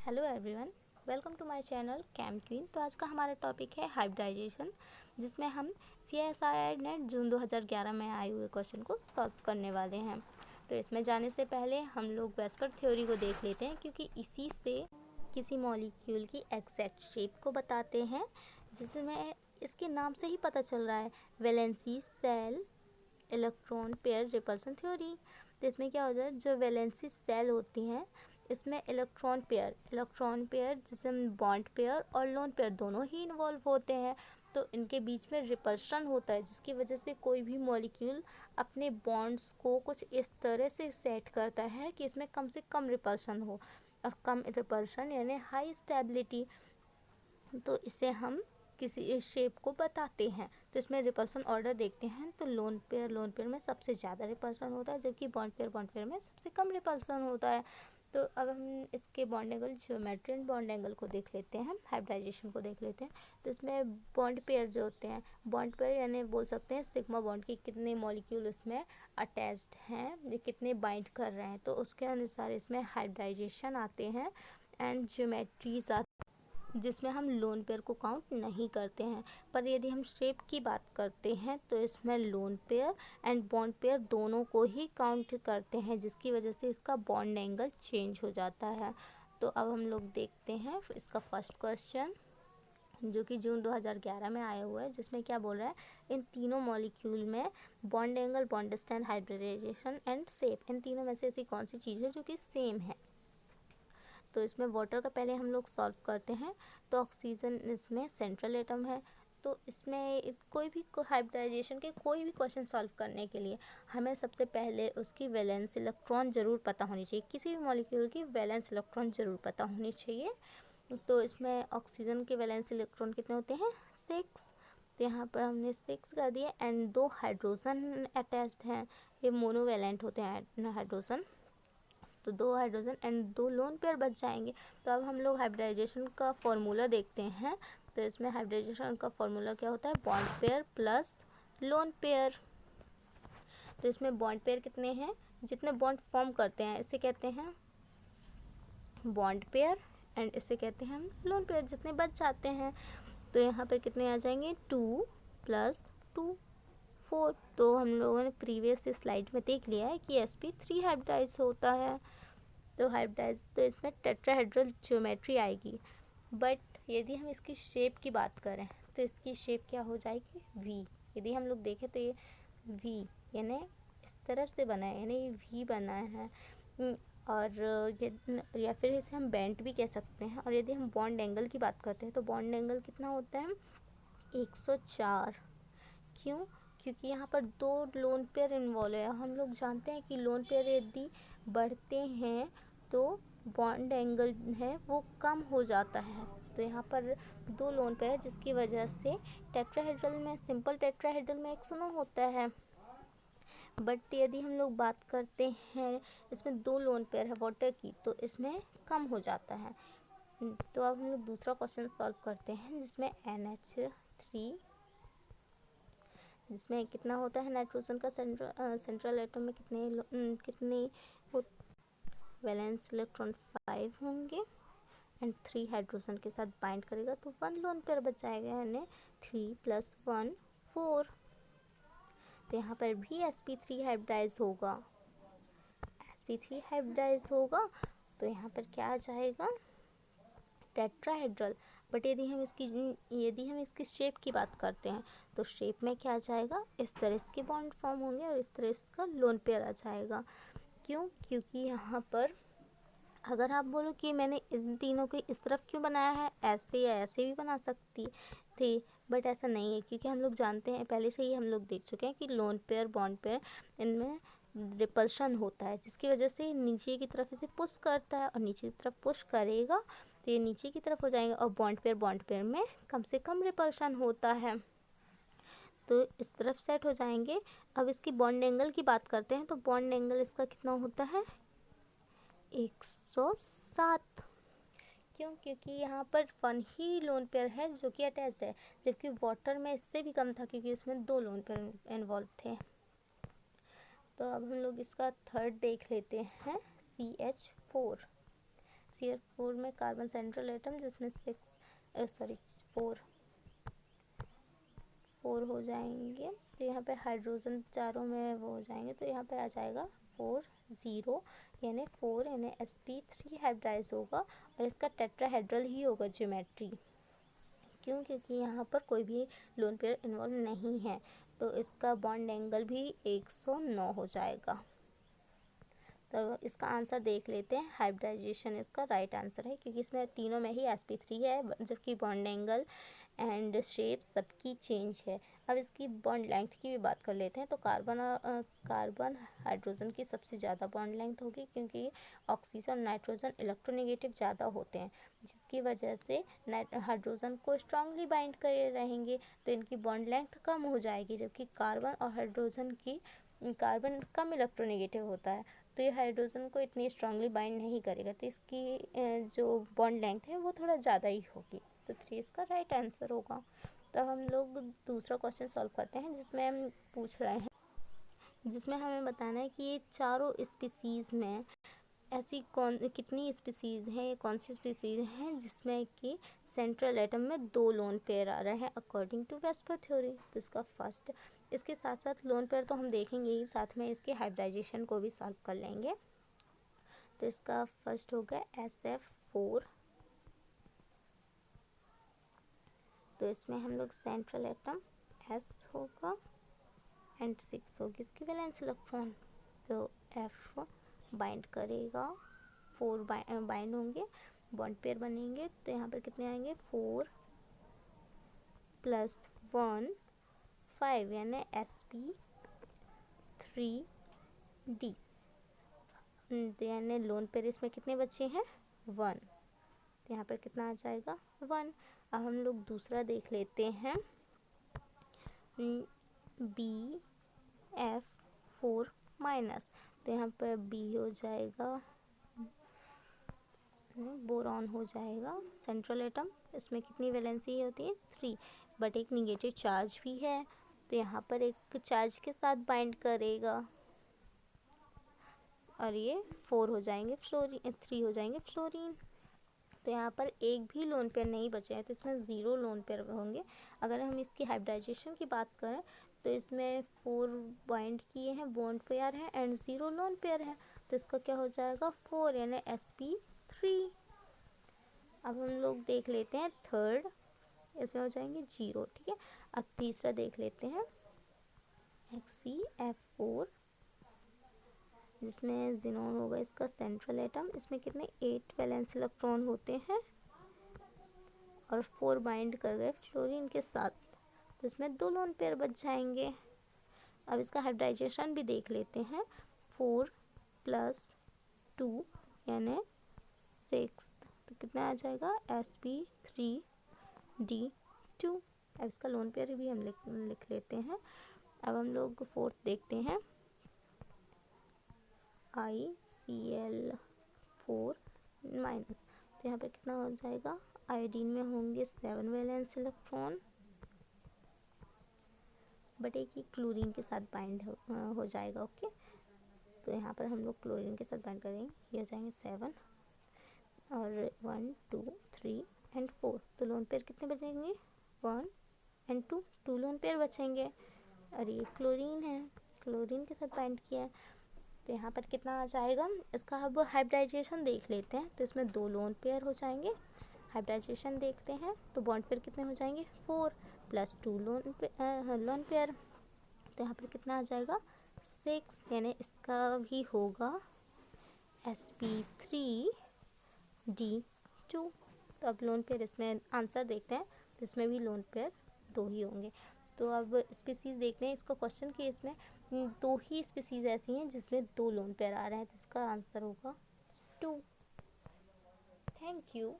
Hello everyone, welcome to my channel Cam Queen. तो आज का हमारा टॉपिक है हाइब्रिडाइजेशन, जिसमें हम CSIR नेट जून 2011 में आए हुए क्वेश्चन को सॉल्व करने वाले हैं। तो इसमें जाने से पहले हम लोग वेस्पर थ्योरी को देख लेते हैं, क्योंकि इसी से किसी मॉलिक्यूल की एग्जैक्ट शेप को बताते हैं, जिसमें इसके नाम से ही पता चल रहा है, valency shell electron pair repulsion theory. तो इसमें क्या होता है, जो वैलेंसी शेल होती हैं इसमें इलेक्ट्रॉन पेयर जिसमें बॉन्ड पेयर और लोन पेयर दोनों ही इन्वॉल्व होते हैं। तो इनके बीच में रिपल्शन होता है, जिसकी वजह से कोई भी मॉलिक्यूल अपने बॉन्ड्स को कुछ इस तरह से सेट करता है कि इसमें कम से कम रिपल्शन हो, और कम रिपल्शन यानी हाई स्टेबिलिटी। तो इसे हम किसी शेप को बताते हैं। तो इसमें रिपल्सन ऑर्डर देखते हैं, तो लोन पेयर में सबसे ज़्यादा रिपल्सन होता है, जबकि बॉन्ड पेयर में सबसे कम रिपल्सन होता है। तो अब हम इसके bond angle geometry and bond angle को देख लेते हैं, हाइब्रिडाइजेशन को देख लेते हैं। तो इसमें बॉन्ड पेयर जो होते हैं, बॉन्ड पेयर यानी बोल सकते हैं सिग्मा बॉन्ड की कितने मॉलिक्यूल इसमें अटैच्ड हैं, ये कितने बाइंड कर रहे हैं, तो उसके अनुसार इसमें हाइब्रिडाइजेशन आते हैं एंड ज्योमेट्रीज जिसमें हम लोन पेयर को काउंट नहीं करते हैं। पर यदि हम शेप की बात करते हैं तो इसमें lone pair and bond pair दोनों को ही काउंट करते हैं, जिसकी वजह से इसका बॉन्ड एंगल चेंज हो जाता है। तो अब हम लोग देखते हैं इसका फर्स्ट क्वेश्चन, जो कि जून 2011 में आया हुआ है, जिसमें क्या बोल रहा है, इन तीनों मॉलिक्यूल में bond angle, bond distance, hybridization and shape, इन तीनों में से ऐसी कौन सी चीज़ है जो कि सेम है। तो इसमें वाटर का पहले हम लोग सॉल्व करते हैं। तो ऑक्सीजन इसमें सेंट्रल एटम है। तो इसमें कोई भी हाइब्रिडाइजेशन के कोई भी क्वेश्चन सॉल्व करने के लिए हमें सबसे पहले उसकी वैलेंस इलेक्ट्रॉन ज़रूर पता होनी चाहिए, किसी भी मॉलिक्यूल की वैलेंस इलेक्ट्रॉन ज़रूर पता होनी चाहिए। तो इसमें ऑक्सीजन के वैलेंस इलेक्ट्रॉन कितने होते हैं, 6। तो यहाँ पर हमने 6 कर दिए एंड 2 हाइड्रोजन अटैच्ड हैं, ये मोनोवैलेंट होते हैं हाइड्रोजन। तो 2 हाइड्रोजन एंड 2 लोन पेयर बच जाएंगे। तो अब हम लोग हाइब्रिडाइजेशन का फॉर्मूला देखते हैं। तो इसमें हाइब्रिडाइजेशन का फॉर्मूला क्या होता है, bond pair plus lone pair. तो इसमें बॉन्ड पेयर कितने हैं, जितने बॉन्ड फॉर्म करते हैं इसे कहते हैं बॉन्ड पेयर, एंड इसे कहते हैं हम लोन पेयर, जितने बच जाते हैं। तो यहाँ पर कितने आ जाएंगे, 2 + 2 4। तो हम लोगों ने प्रीवियस स्लाइड में देख लिया है कि sp3 हाइब्रिडाइज होता है। तो हाइब्रिडाइज तो इसमें टेट्राहेड्रल ज्योमेट्री आएगी। बट यदि हम इसकी शेप की बात करें तो इसकी शेप क्या हो जाएगी, वी। यदि हम लोग देखें तो ये वी यानी इस तरफ से बना है, यानी ये वी बना है। और या फिर इसे हम बेंट भी कह सकते हैं। और यदि हम बॉन्ड एंगल की बात करते हैं तो बॉन्ड एंगल कितना होता है, 104। क्यों, क्योंकि यहाँ पर 2 लोन पेयर इन्वॉल्व है। हम लोग जानते हैं कि लोन पेयर यदि बढ़ते हैं तो बॉन्ड एंगल है वो कम हो जाता है। तो यहाँ पर 2 लोन पेयर, जिसकी वजह से टेट्राहेड्रल में, सिंपल टेट्राहेड्रल में 109 होता है। बट यदि हम लोग बात करते हैं इसमें 2 लोन पेयर है वाटर की, तो इसमें कम हो जाता है। तो अब हम लोग दूसरा क्वेश्चन सॉल्व करते हैं, जिसमें NH3, जिसमें कितना होता है, नाइट्रोजन का सेंट्रल एटम में कितने वैलेंस इलेक्ट्रॉन 5 होंगे एंड 3 हाइड्रोजन के साथ बाइंड करेगा, तो 1 लोन पेयर बच जाएगा, यानी 3 + 1 4। तो यहाँ पर भी sp3 हाइब्रिडाइज होगा, sp3 हाइब्रिडाइज होगा। तो यहाँ पर क्या आ जाएगा, टेट्राहेड्रल। बट यदि हम इसकी शेप की बात करते हैं तो शेप में क्या आ जाएगा, इस तरह इसके बॉन्ड फॉर्म होंगे और इस तरह इसका लोन पेयर आ जाएगा। क्यों, क्योंकि यहाँ पर अगर आप बोलो कि मैंने इन तीनों को इस तरफ क्यों बनाया है, ऐसे या ऐसे भी बना सकती थी, बट ऐसा नहीं है, क्योंकि हम लोग जानते हैं, पहले से ही हम लोग देख चुके हैं कि लोन पेयर, बॉन्ड पेयर, इनमें रिपल्शन होता है, जिसकी वजह से नीचे की तरफ इसे पुश करता है, और नीचे की तरफ पुश करेगा तो ये नीचे की तरफ हो जाएगा। और बॉन्ड पेयर में कम से कम रिपल्शन होता है, तो इस तरफ सेट हो जाएंगे। अब इसकी बॉन्ड एंगल की बात करते हैं, तो बॉन्ड एंगल इसका कितना होता है, 107। क्यों, क्योंकि यहाँ पर 1 ही लोन पेयर है जो कि अटैच है, जबकि वाटर में इससे भी कम था, क्योंकि उसमें 2 लोन पेयर इन्वॉल्व थे। तो अब हम लोग इसका थर्ड देख लेते हैं, CH4। CH4 में कार्बन सेंट्रल एटम जिसमें 4 हो जाएंगे। तो यहाँ पे हाइड्रोजन चारों में वो हो जाएंगे, तो यहाँ पे आ जाएगा 4 0 यानी 4 यानी sp3 हाइब्रिडाइज होगा और इसका टेट्राहेड्रल ही होगा ज्योमेट्री। क्यों? क्योंकि यहाँ पर कोई भी लोन पेयर इन्वॉल्व नहीं है, तो इसका बॉन्ड एंगल भी 109 हो जाएगा। तो इसका आंसर देख लेते हैं। हाइब्रिडाइजेशन इसका राइट आंसर है, क्योंकि इसमें तीनों में ही sp3 है, जबकि बॉन्ड एंगल एंड शेप सबकी चेंज है। अब इसकी बॉन्ड लेंथ की भी बात कर लेते हैं। तो कार्बन हाइड्रोजन की सबसे ज़्यादा बॉन्ड लेंथ होगी, क्योंकि ऑक्सीजन और नाइट्रोजन इलेक्ट्रोनेगेटिव ज़्यादा होते हैं, जिसकी वजह से हाइड्रोजन को स्ट्रांगली बाइंड करे रहेंगे, तो इनकी बॉन्ड लेंथ कम हो जाएगी। जबकि कार्बन कम इलेक्ट्रोनेगेटिव होता है, तो ये हाइड्रोजन को इतनी स्ट्रांगली बाइंड नहीं करेगा, तो इसकी जो बॉन्ड लेंथ है वो थोड़ा ज़्यादा ही होगी। तो 3 इसका राइट आंसर होगा। तो हम लोग दूसरा क्वेश्चन सॉल्व करते हैं, जिसमें हम पूछ रहे हैं, जिसमें हमें बताना है कि ये चारों स्पीसीज़ में ऐसी कितनी स्पीसीज़ हैं, ये कौन सी स्पीसीज़ हैं जिसमें कि सेंट्रल एटम में 2 लोन पेयर आ रहे हैं अकॉर्डिंग टू वेस्पर थ्योरी। तो इसका फर्स्ट, इसके साथ साथ लोन पेयर तो हम देखेंगे ही, साथ में इसके हाइब्रिडाइजेशन को भी सॉल्व कर लेंगे। तो इसका फर्स्ट हो गया SF4। तो इसमें हम लोग सेंट्रल एटम S होगा एंड 6 होगी इसकी वैलेंस इलेक्ट्रॉन। तो F बाइंड करेगा, 4 बाइंड होंगे, बॉन्ड पेयर बनेंगे। तो यहाँ पर कितने आएंगे? 4 + 1 5 यानी sp3d। तो यानी लोन पेयर इसमें कितने बचे हैं? 1। तो यहाँ पर कितना आ जाएगा? 1। अब हम लोग दूसरा देख लेते हैं, BF4-। तो यहाँ पर B हो जाएगा, बोरॉन हो जाएगा सेंट्रल एटम। इसमें कितनी वैलेंसी होती है? 3, बट एक निगेटिव चार्ज भी है, तो यहाँ पर एक चार्ज के साथ बाइंड करेगा और ये 4 हो जाएंगे फ्लोरीन, 3 हो जाएंगे फ्लोरीन। तो यहाँ पर एक भी लोन पेयर नहीं बचे हैं, तो इसमें 0 लोन पेयर होंगे। अगर हम इसकी हाइब्रिडाइजेशन की बात करें, तो इसमें 4 बाइंड किए हैं, बॉन्ड पेयर है एंड 0 लोन पेयर है, तो इसका क्या हो जाएगा? 4 यानी sp3। अब हम लोग देख लेते हैं थर्ड, इसमें हो जाएंगे 0, ठीक है। अब तीसरा देख लेते हैं, HCF4, जिसमें जिनोन होगा इसका सेंट्रल एटम। इसमें कितने? 8 वैलेंस इलेक्ट्रॉन होते हैं और 4 बाइंड कर गए फ्लोरीन के साथ, तो इसमें 2 लोन पेयर बच जाएंगे। अब इसका हाइब्रिडाइजेशन भी देख लेते हैं। 4 + 2 यानी 6, तो कितना आ जाएगा? sp3d2। अब इसका लोन पेयर भी हम लिख लेते हैं। अब हम लोग फोर्थ देखते हैं, ICl4-। तो यहाँ पे कितना हो जाएगा? आयोडीन में होंगे 7 वैलेंस इलेक्ट्रॉन, बट एक ही क्लोरीन के साथ बाइंड हो जाएगा, ओके। तो यहाँ पर हम लोग क्लोरीन के साथ बाइंड करेंगे, ये हो जाएंगे 7 और 1 2 3 एंड 4। तो लोन पेयर कितने बचेंगे? 1 एंड 2, 2 लोन पेयर बचेंगे। और ये क्लोरीन है, क्लोरीन के साथ बाइंड किया है, तो यहाँ पर कितना आ जाएगा? इसका अब हाइब्रिडाइजेशन देख लेते हैं। तो इसमें 2 लोन पेयर हो जाएंगे। हाइब्रिडाइजेशन देखते हैं, तो बॉन्ड पेयर कितने हो जाएंगे? 4 + 2 लोन पेयर। तो यहाँ पर कितना आ जाएगा? 6 यानी इसका भी होगा sp3d2। तो अब लोन पेयर, इसमें आंसर देखते हैं, तो इसमें भी लोन पेयर 2 ही होंगे। तो अब स्पीसीज़ देखते हैं इसका क्वेश्चन कि इसमें 2 ही स्पीसीज़ ऐसी हैं जिसमें 2 लोन पेयर आ रहे हैं, तो इसका आंसर होगा 2। Thank you.